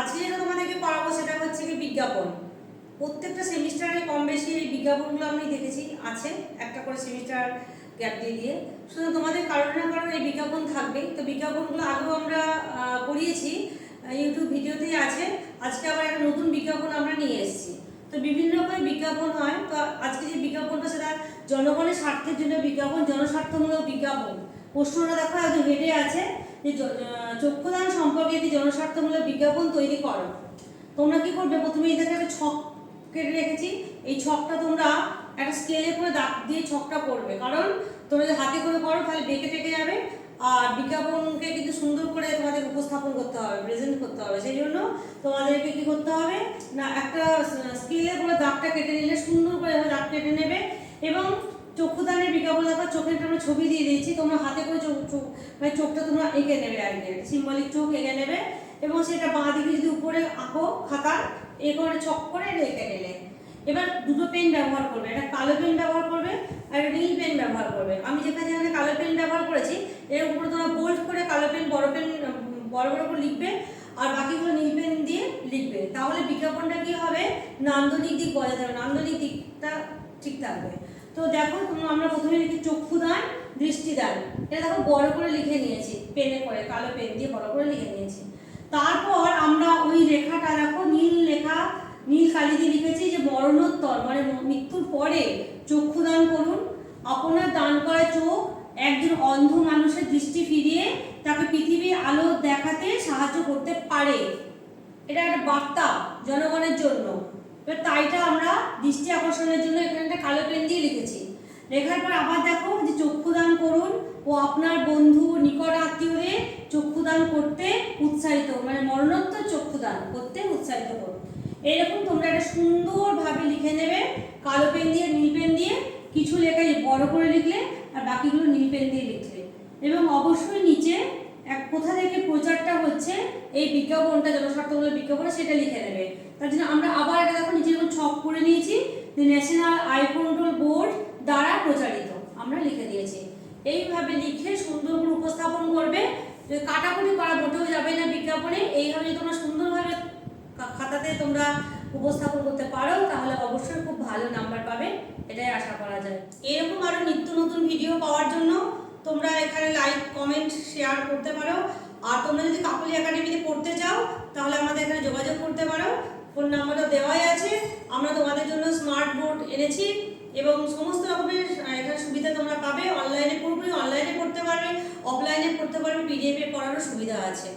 আজকে যেটা তোমাদেরকে পড়াবো সেটা হচ্ছে কি বিজ্ঞাপন। প্রত্যেকটা সেমিস্টারে কম বেশি এই বিজ্ঞাপনগুলো আমি দেখেছি আছে, একটা করে সেমিস্টার গ্যাপ দিয়ে দিয়ে। শুধু তোমাদের কারণ না কারণ এই বিজ্ঞাপন থাকবে। তো বিজ্ঞাপনগুলো আগেও আমরা পড়িয়েছি, ইউটিউব ভিডিওতেই আছে। আজকে আবার একটা নতুন বিজ্ঞাপন আমরা নিয়ে এসেছি। তো বিভিন্ন রকমের বিজ্ঞাপন হয়। তো আজকে যে বিজ্ঞাপনটা সেটা জনগণের স্বার্থের জন্য বিজ্ঞাপন, জনস্বার্থমূলক বিজ্ঞাপন। প্রশ্নটা দেখো একদম হেডে আছে যে চক্ষুদান সম্পর্কে একটি জনস্বার্থমূলক বিজ্ঞাপন তৈরি করো। তোমরা কি করবে, প্রথমে এদেরকে একটা ছক কেটে রেখেছি। এই ছকটা তোমরা একটা স্কেলে করে দাগ দিয়ে ছকটা করবে, কারণ তোমরা যদি হাতে করে করো তাহলে বেঁকে টেকে যাবে। আর বিজ্ঞাপনকে কিন্তু সুন্দর করে তোমাদের উপস্থাপন করতে হবে, প্রেজেন্ট করতে হবে। সেই জন্য তোমাদেরকে কি করতে হবে না, একটা স্কেলে করে দাগটা কেটে নিলে সুন্দর করে দাগ কেটে নেবে। এবং চক্ষুদানের বিজ্ঞাপন দেখা চোখের আমরা ছবি দিয়ে দিয়েছি, তোমরা হাতে করে মানে চোখটা তোমরা এঁকে নেবে, আর কি সিম্বলিক চোখ এঁকে নেবে। এবং সেটা বাঁ দিকে যদি উপরে আঁকো খাতার এ করে ছক করে রেখে নিলে। এবার দুটো পেন ব্যবহার করবে, একটা কালো পেন ব্যবহার করবে আর একটা নীল পেন ব্যবহার করবে। আমি যেখানে কালো পেন ব্যবহার করেছি এর উপরে তোমরা বোল্ড করে কালো পেন বড় বড় করে লিখবে, আর বাকিগুলো নীল পেন দিয়ে লিখবে। তাহলে বিজ্ঞাপনটা কি হবে, নান্দনিক দিক বজায় থাকবে, নান্দনিক দিকটা ঠিক থাকবে। তো দেখো আমরা প্রথমে লিখি চক্ষুদান, দৃষ্টিদান। এটা দেখো বড় করে লিখে নিয়েছি, পেনে করে কালো পেন দিয়ে বড় করে লিখে নিয়েছি। তারপর আমরা ওই রেখাটা দেখো নীল কালি দিয়ে লিখেছি যে মরণোত্তর মানে মৃত্যুর পরে চক্ষুদান করুন। আপনার দান করা চোখ একজন অন্ধ মানুষের দৃষ্টি ফিরিয়ে তাকে পৃথিবীর আলো দেখাতে সাহায্য করতে পারে। এটা একটা বার্তা জনগণের জন্য। এবার তাইটা আমরা দৃষ্টি আকর্ষণের জন্য এখানে একটা কালো পেন দিয়ে লিখেছি। লেখার পর আবার দেখো যে চক্ষুদান করুন ও আপনার বন্ধু নিকট আত্মীয়দের চক্ষুদান করতে উৎসাহিত, মানে মরণোত্তর চক্ষুদান করতে উৎসাহিত করুন। এরকম তোমরা একটা সুন্দরভাবে লিখে নেবে কালো পেন দিয়ে, নীল পেন দিয়ে। কিছু লেখা বড় করে লিখলে আর বাকিগুলো নীল পেন দিয়ে লিখলে। এবং অবশ্যই নিচে কোথা থেকে প্রচারটা হচ্ছে এই বিজ্ঞাপনটা, জনস্বার্থমূলক বিজ্ঞাপন, সেটা লিখে নেবে। তার জন্য আমরা আবার এটা দেখো নিচে যখন ছক করে নিয়েছি যে ন্যাশনাল আই কন্ট্রোল বোর্ড দ্বারা প্রচারিত আমরা লিখে দিয়েছি। এইভাবে লিখে সুন্দর করে উপস্থাপন করবে। কাটাকুটি করা মোটেও যাবে না বিজ্ঞাপনে। এইভাবে তোমরা সুন্দরভাবে খাতাতে তোমরা উপস্থাপন করতে পারো তাহলে অবশ্যই খুব ভালো নাম্বার পাবে, এটাই আশা করা যায়। এরকম আরো নিত্য নতুন ভিডিও পাওয়ার জন্য তোমরা এখানে লাইক, কমেন্ট, শেয়ার করতে পারো। আর তোমরা যদি কাকলি একাডেমিতে পড়তে চাও তাহলে আমাদের এখানে যোগাযোগ করতে পারো, ফোন নাম্বারটা দেওয়াই আছে। আমরা তোমাদের জন্য স্মার্ট বোর্ড এনেছি এবং সমস্ত রকমের এখানে সুবিধা তোমরা পাবে। অনলাইনে পুরোপুরি অনলাইনে পড়তে পারবে, অফলাইনে পড়তে পারবে, পিডিএফে পড়ারও সুবিধা আছে।